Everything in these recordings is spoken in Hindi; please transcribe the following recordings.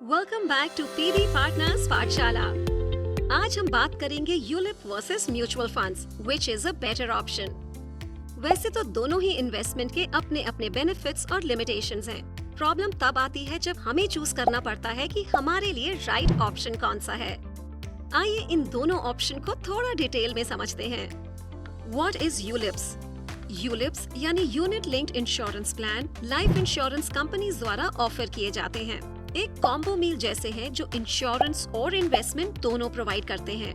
Welcome back to PB partners Pathshala. आज हम बात करेंगे ULIP versus mutual funds, which is a better option. वैसे तो दोनों ही इन्वेस्टमेंट के अपने अपने बेनिफिट्स और लिमिटेशंस हैं। प्रॉब्लम तब आती है जब हमें चूज करना पड़ता है कि हमारे लिए राइट ऑप्शन कौन सा है। आइए इन दोनों ऑप्शन को थोड़ा डिटेल में समझते हैं। What is ULIPs? यूलिप्स यानी unit linked insurance plan life insurance companies द्वारा ऑफर किए जाते हैं। एक कॉम्बो मील जैसे हैं जो इंश्योरेंस और इन्वेस्टमेंट दोनों प्रोवाइड करते हैं।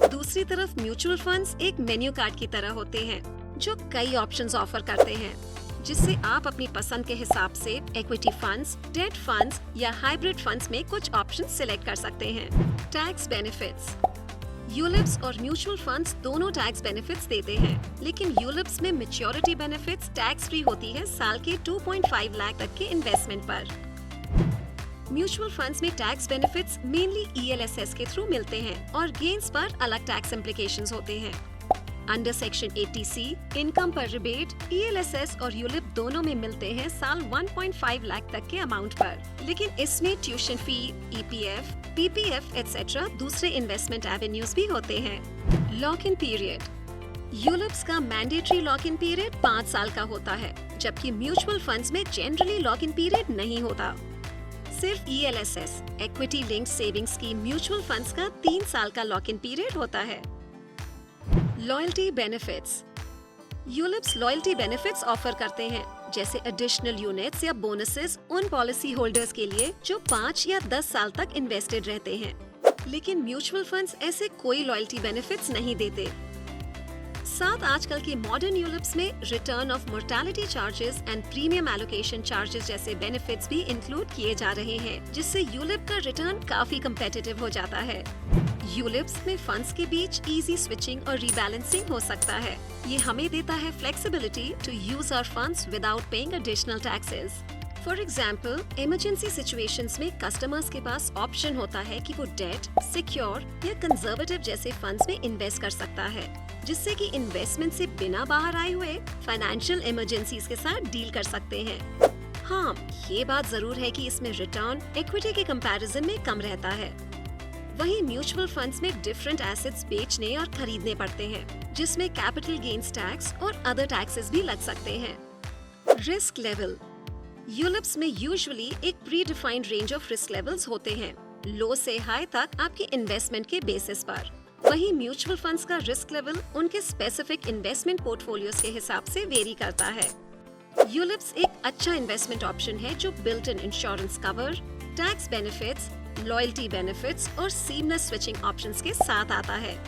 दूसरी तरफ म्यूचुअल फंड्स एक मेन्यू कार्ड की तरह होते हैं जो कई ऑप्शंस ऑफर करते हैं, जिससे आप अपनी पसंद के हिसाब से इक्विटी फंड्स, डेट फंड्स या हाइब्रिड फंड्स में कुछ ऑप्शंस सिलेक्ट कर सकते हैं। Tax benefits. यूलिप्स और म्यूचुअल फंड्स दोनों टैक्स बेनिफिट्स देते हैं, लेकिन यूलिप्स में मैच्योरिटी बेनिफिट्स टैक्स फ्री होती है साल के 2.5 लाख तक के इन्वेस्टमेंट पर। म्यूचुअल फंड्स में टैक्स बेनिफिट्स मेनली ELSS के थ्रू मिलते हैं और गेन्स पर अलग टैक्स इम्प्लीकेशंस होते हैं। अंडर सेक्शन 80C इनकम पर रिबेट ELSS और यूलिप दोनों में मिलते हैं साल 1.5 लाख तक के अमाउंट पर, लेकिन इसमें tuition fee, EPF, PPF etcetera दूसरे इन्वेस्टमेंट एवेन्यूज भी होते हैं। Lock in period. यूलिप्स का मैंडेटरी लॉक इन पीरियड 5 साल का होता है, जबकि म्यूचुअल फंड्स में जनरली लॉक इन पीरियड नहीं होता। सिर्फ ELSS equity linked saving scheme mutual funds का 3 साल का लॉक इन पीरियड होता है। Loyalty benefits. ULIPs loyalty benefits offer करते हैं, जैसे एडिशनल यूनिट्स या बोनसेस उन पॉलिसी होल्डर्स के लिए जो 5 या 10 साल तक इन्वेस्टेड रहते हैं, लेकिन म्यूचुअल फंड्स ऐसे कोई लॉयल्टी बेनिफिट्स नहीं देते। साथ आजकल के मॉडर्न यूलिप्स में return of mortality charges and premium allocation charges जैसे बेनिफिट्स भी इंक्लूड किए जा रहे हैं, जिससे यूलिप का रिटर्न काफी कम्पिटिटिव हो जाता है। यूलिप्स में फंड्स के बीच इजी स्विचिंग और रीबैलेंसिंग हो सकता है। ये हमें देता है flexibility to use our funds without paying additional taxes. For example, emergency situations में कस्टमर्स के पास ऑप्शन होता है कि वो डेट, सिक्योर या कंजर्वेटिव जैसे फंड्स में इन्वेस्ट कर सकता है, जिससे कि इन्वेस्टमेंट से बिना बाहर आए हुए फाइनेंशियल इमरजेंसीज के साथ डील कर सकते हैं। हाँ, ये बात जरूर है कि इसमें रिटर्न इक्विटी के कंपैरिजन में कम रहता है। वहीं म्यूचुअल फंड्स में डिफरेंट एसेट्स बेचने और खरीदने पड़ते हैं, जिसमें कैपिटल गेन्स टैक्स और अदर टैक्सेस भी लग सकते हैं। Risk level. यूलिप्स में यूजुअली एक pre defined range of risk levels होते हैं, लो से हाई तक आपके इन्वेस्टमेंट के बेसिस पर। वहीं म्यूचुअल फंड्स का रिस्क लेवल उनके स्पेसिफिक इन्वेस्टमेंट पोर्टफोलियोज के हिसाब से वेरी करता है। यूलिप्स एक अच्छा इन्वेस्टमेंट ऑप्शन है जो built in insurance cover, tax benefits, loyalty benefits और सीमलेस स्विचिंग ऑप्शंस के साथ आता है।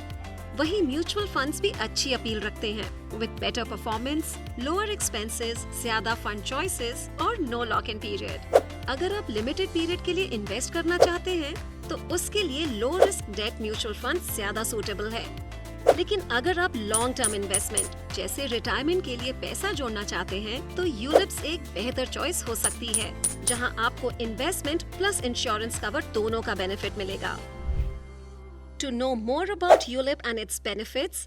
वहीं म्यूचुअल फंड्स भी अच्छी अपील रखते हैं with better performance, lower expenses, ज्यादा फंड चॉइसेस और नो लॉक इन पीरियड। अगर आप लिमिटेड पीरियड के लिए इन्वेस्ट करना चाहते हैं तो उसके लिए low risk debt mutual fund ज्यादा सूटेबल है। लेकिन अगर आप लॉन्ग टर्म इन्वेस्टमेंट जैसे रिटायरमेंट के लिए पैसा जोड़ना चाहते हैं तो यूलिप्स एक बेहतर चॉइस हो सकती है, जहां आपको इन्वेस्टमेंट प्लस इंश्योरेंस कवर दोनों का बेनिफिट मिलेगा। To know more about ULIP and its benefits,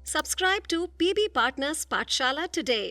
subscribe to PB Partners Pathshala today.